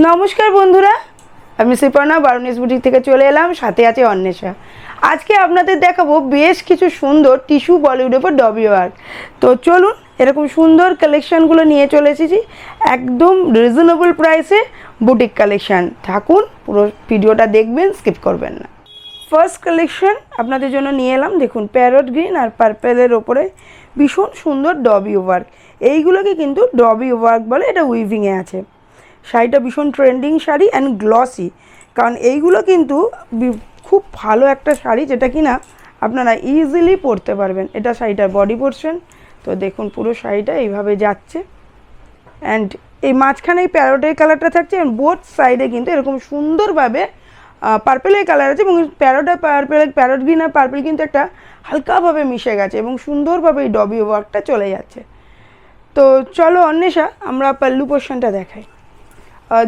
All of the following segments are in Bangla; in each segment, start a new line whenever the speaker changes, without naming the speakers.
নমস্কার বন্ধুরা, আমি শ্রীপর্ণা বারুনিস বুটিক থেকে চলে এলাম, সাথে আছে অন্বেষা। আজকে আপনাদের দেখাবো বেশ কিছু সুন্দর টিস্যু বলিউডের উপর ডবি ওয়ার্ক। তো চলুন, এরকম সুন্দর কালেকশানগুলো নিয়ে চলে এসেছি একদম রিজনেবল প্রাইসে। বুটিক কালেকশান, থাকুন, পুরো ভিডিওটা দেখবেন, স্কিপ করবেন না। ফার্স্ট কালেকশন আপনাদের জন্য নিয়ে এলাম, দেখুন প্যারট গ্রিন আর পার্পেলের ওপরে ভীষণ সুন্দর ডবি ওয়ার্ক। এইগুলোকে কিন্তু ডবি ওয়ার্ক বলে, এটা উইভিংয়ে আছে। শাড়িটা ভীষণ ট্রেন্ডিং শাড়ি অ্যান্ড গ্লসি, কারণ এইগুলো কিন্তু খুব ভালো একটা শাড়ি যেটা কিনা আপনারা ইজিলি পরতে পারবেন। এটা শাড়িটার বডি পোর্শন। তো দেখুন পুরো শাড়িটা এইভাবে যাচ্ছে, অ্যান্ড এই মাঝখানে এই প্যারটের কালারটা থাকছে, অ্যান্ড বোথ সাইডে কিন্তু এরকম সুন্দরভাবে পার্পেলের কালার আছে, এবং প্যারট আর প্যারট গ্রিন আর পার্পেল কিন্তু একটা হালকাভাবে মিশে গেছে এবং সুন্দরভাবে এই ডবি ওয়ার্কটা চলে যাচ্ছে। তো চলো অন্বেষা, আমরা পাল্লু পোর্শনটা দেখাই।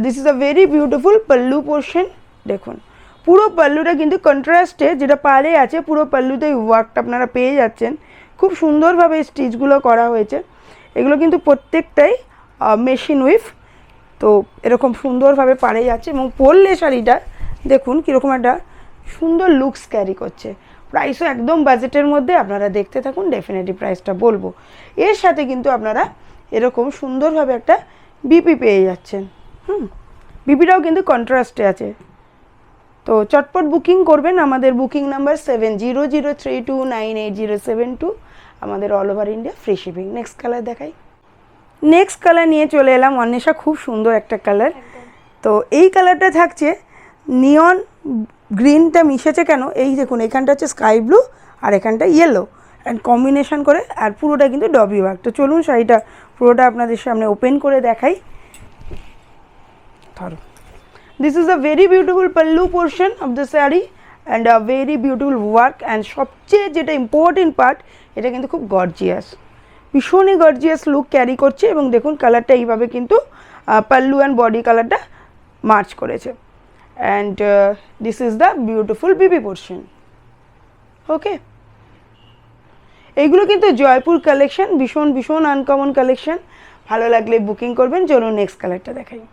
This is a very beautiful pallu portion. দেখুন পুরো পাল্লুটা কিন্তু কন্ট্রাস্টে, যেটা পাড়ে আছে পুরো পাল্লুতে ওয়ার্কটা আপনারা পেয়ে যাচ্ছেন। খুব সুন্দরভাবে স্টিচগুলো করা হয়েছে। এগুলো কিন্তু প্রত্যেকটাই মেশিন উইভ। তো এরকম সুন্দরভাবে পাড়ে যাচ্ছে, এবং পরলে শাড়িটা দেখুন কীরকম একটা সুন্দর লুকস ক্যারি করছে। প্রাইসও একদম বাজেটের মধ্যে, আপনারা দেখতে থাকুন, ডেফিনেটলি প্রাইসটা বলবো। এর সাথে কিন্তু আপনারা এরকম সুন্দরভাবে একটা বিপি পেয়ে যাচ্ছেন। বিপিটাও কিন্তু কন্ট্রাস্টে আছে। তো চটপট বুকিং করবেন, আমাদের বুকিং নাম্বার 7003298072, আমাদের all over India free shipping. Next colour দেখাই। নেক্সট কালার নিয়ে চলে এলাম অন্বেষা, খুব সুন্দর একটা কালার। তো এই কালারটা থাকছে নিয়ন গ্রিনটা মিশেছে কেন, এই দেখুন এখানটা হচ্ছে স্কাই ব্লু আর এখানটা ইয়েলো, অ্যান্ড কম্বিনেশন করে, আর পুরোটা কিন্তু ডবি ওয়ার্ক। তো চলুন শাড়িটা পুরোটা আপনাদের সামনে ওপেন করে দেখাই। This is a very beautiful pallu portion of the saree and a very beautiful work, and সবচেয়ে যেটা ইম্পর্টেন্ট পার্ট, এটা কিন্তু খুব গর্জিয়াস, ভীষণই গর্জিয়াস লুক ক্যারি করছে। এবং দেখুন কালারটা এইভাবে কিন্তু পাল্লু অ্যান্ড বডি কালারটা মার্চ করেছে, and this is the beautiful Bibi portion. ওকে, এইগুলো কিন্তু জয়পুর কালেকশন, ভীষণ ভীষণ আনকমন কালেকশন। ভালো লাগলে বুকিং করবেন। চলুন নেক্সট কালারটা দেখাই।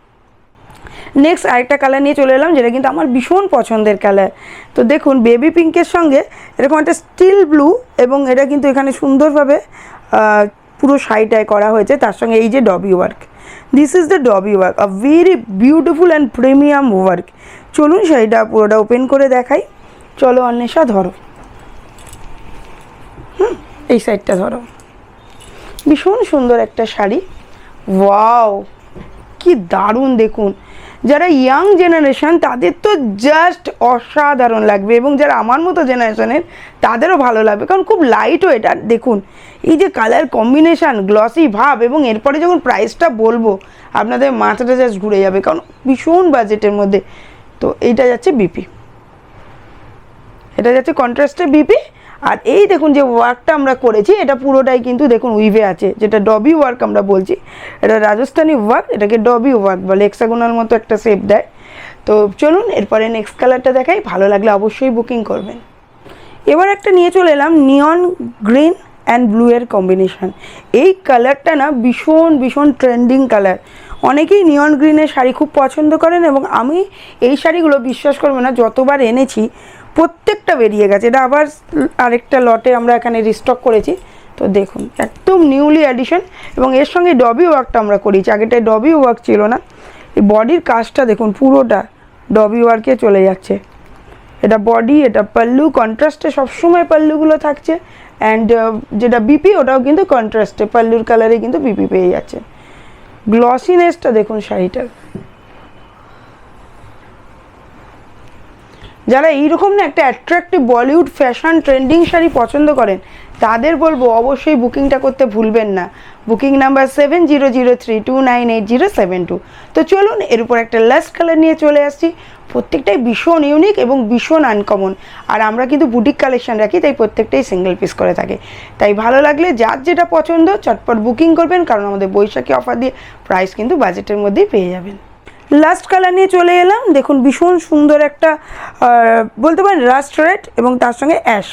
নেক্সট আরেকটা কালার নিয়ে চলে এলাম, যেটা কিন্তু আমার ভীষণ পছন্দের কালার। তো দেখুন বেবি পিঙ্কের সঙ্গে এরকম একটা স্টিল ব্লু, এবং এটা কিন্তু এখানে সুন্দরভাবে পুরো শাড়িটায় করা হয়েছে, তার সঙ্গে এই যে dobby work. This is the dobby work, a very beautiful and premium work. চলুন শাড়িটা পুরোটা ওপেন করে দেখাই। চলো অন্বেষা ধরো, এই সাইডটা ধরো। ভীষণ সুন্দর একটা শাড়ি, ওয়াও কি দারুণ। দেখুন যারা ইয়াং জেনারেশন তাদের তো জাস্ট অসাধারণ লাগবে, এবং যারা আমার মতো জেনারেশনের তাদেরও ভালো লাগবে, কারণ খুব লাইট ওয়েট। আর দেখুন এই যে কালার কম্বিনেশান, গ্লসি ভাব, এবং এরপরে যখন প্রাইসটা বলবো আপনাদের মাথাটা জাস্ট ঘুরে যাবে, কারণ ভীষণ বাজেটের মধ্যে। তো এইটা যাচ্ছে বিপি, এটা যাচ্ছে কন্ট্রাস্টে বিপি। আর এই দেখুন যে ওয়ার্কটা আমরা করেছি, এটা পুরোটাই কিন্তু দেখুন উইভে আছে, যেটা ডবি ওয়ার্ক আমরা বলছি। এটা রাজস্থানি ওয়ার্ক, এটাকে ডবি ওয়ার্ক বলে, হেক্সাগোনাল মতো একটা শেপ দেয়। তো চলুন এরপরে নেক্সট কালারটা দেখাই, ভালো লাগলে অবশ্যই বুকিং করবেন। এবার একটা নিয়ে চলে এলাম নিয়ন গ্রিন অ্যান্ড ব্লু এর কম্বিনেশান। এই কালারটা না ভীষণ ভীষণ ট্রেন্ডিং কালার। অনেকেই নিয়ন গ্রিনের শাড়ি খুব পছন্দ করেন, এবং আমি এই শাড়িগুলো বিশ্বাস করবো না যতবার এনেছি প্রত্যেকটা বেরিয়ে গেছে। এটা আবার আরেকটা লটে আমরা এখানে রিস্টক করেছি। তো দেখুন একদম নিউলি অ্যাডিশন, এবং এর সঙ্গে ডবি ওয়ার্কটা আমরা করেছি, আগেটায় ডবি ওয়ার্ক ছিল না। এই বডির কাজটা দেখুন পুরোটা ডবি ওয়ার্কে চলে যাচ্ছে। এটা বডি, এটা পাল্লু, কন্ট্রাস্টে সবসময় পাল্লুগুলো থাকছে, অ্যান্ড যেটা বিপি ওটাও কিন্তু কন্ট্রাস্টে পাল্লুর কালারে কিন্তু বিপি পেয়ে যাচ্ছে। গ্লসিনেসটা দেখুন শাড়িটার। যারা এইরকম না একটা attractive Bollywood fashion trending sari পছন্দ করেন তাদের বলবো অবশ্যই বুকিংটা করতে ভুলবেন না। Booking number 7003298072। তো চলুন এর উপর একটা লাস্ট কালার নিয়ে চলে আসছি। প্রত্যেকটাই ভীষণ ইউনিক এবং ভীষণ আনকমন, আর আমরা কিন্তু বুটিক কালেকশন রাখি, তাই প্রত্যেকটাই সিঙ্গেল পিস করে থাকে। তাই ভালো লাগলে যার যেটা পছন্দ চটপট বুকিং করবেন, কারণ আমাদের বৈশাখী অফার দিয়ে প্রাইস কিন্তু বাজেটের মধ্যেই পেয়ে যাবেন। লাস্ট কালার নিয়ে চলে এলাম, দেখুন ভীষণ সুন্দর একটা বলতে পারেন রাস্ট রেড, এবং তার সঙ্গে অ্যাশ।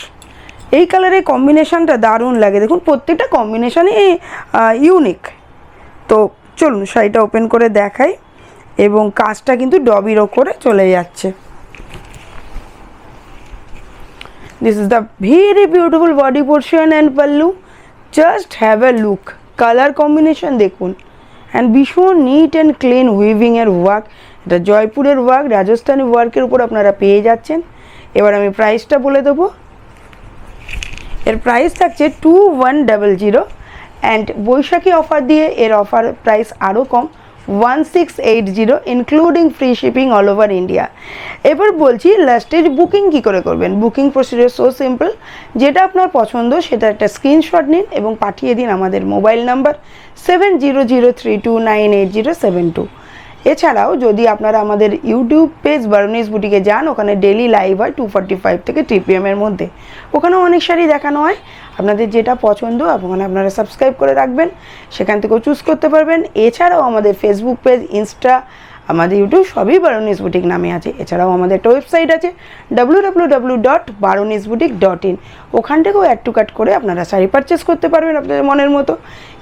এই কালারের কম্বিনেশানটা দারুণ লাগে। দেখুন প্রত্যেকটা কম্বিনেশানই ইউনিক। তো চলুন শাড়িটা ওপেন করে দেখাই। এবং কাজটা কিন্তু ডবির ওপরে চলে যাচ্ছে। This is the very beautiful body portion and pallu. Just have a look. Color combination দেখুন and ভীষণ নিট অ্যান্ড ক্লিন উইভিং এর ওয়ার্ক। এটা জয়পুরের ওয়ার্ক, রাজস্থানি ওয়ার্কের উপর আপনারা পেয়ে যাচ্ছেন। এবার আমি প্রাইসটা বলে দেবো। এর প্রাইস থাকছে 2100 অ্যান্ড বৈশাখী অফার দিয়ে এর অফার প্রাইস আরও কম 1680 including free shipping all over India. এবার বলছি লাস্টের বুকিং কী করে করবেন। বুকিং প্রসিডিওর সো সিম্পল, যেটা আপনার পছন্দ সেটা একটা স্ক্রিনশট নিন এবং পাঠিয়ে দিন আমাদের মোবাইল নাম্বার 7003298072। এছাড়াও যদি আপনারা আমাদের ইউটিউব পেজ বারুনিস বুটিকে যান, ওখানে ডেলি লাইভ হয় 2:45 থেকে 3 PM এর মধ্যে। ওখানেও অনেক শাড়ি দেখানো হয়। আপনাদের যেটা পছন্দ ওখানে আপনারা সাবস্ক্রাইব করে রাখবেন, সেখান থেকেও চুজ করতে পারবেন। এছাড়াও আমাদের ফেসবুক পেজ, ইনস্টা, আমাদের ইউটিউব সবই বারুনিস বুটিক নামে আছে। এছাড়াও আমাদের একটা ওয়েবসাইট আছে www.baronisboutique.in। ওখান থেকেও অ্যাড টু কাট করে আপনারা শাড়ি পারচেস করতে পারবেন আপনাদের মনের মতো।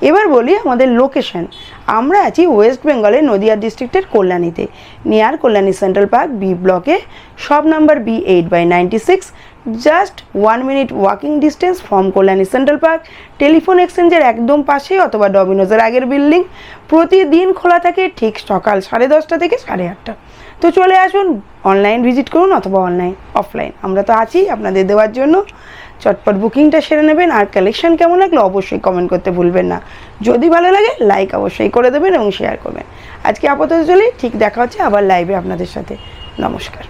এবার বলি আমাদের লোকেশন। আমরা আছি ওয়েস্ট বেঙ্গলের নদিয়া ডিস্ট্রিক্টের কল্যাণীতে, near Kalyani central park B ব্লকে, shop number B8/96, just 1 minute walking distance from Kalyani central park. Telephone এক্সচেঞ্জের একদম পাশে অথবা ডমিনোজের আগের বিল্ডিং। প্রতিদিন খোলা থাকে ঠিক সকাল 10:30 থেকে 8:30। তো চলে আসুন, অনলাইন ভিজিট করুন অথবা অফলাইন আমরা তো আছি আপনাদের দেওয়ার জন্য। চটপট বুকিংটা সেরে নেবেন। আর কালেকশন কেমন লাগলো অবশ্যই কমেন্ট করতে ভুলবেন না। যদি ভালো লাগে লাইক অবশ্যই করে দেবেন এবং শেয়ার করবেন। আজকে আপাতত চলি, ঠিক দেখা হচ্ছে আবার লাইভে আপনাদের সাথে। নমস্কার।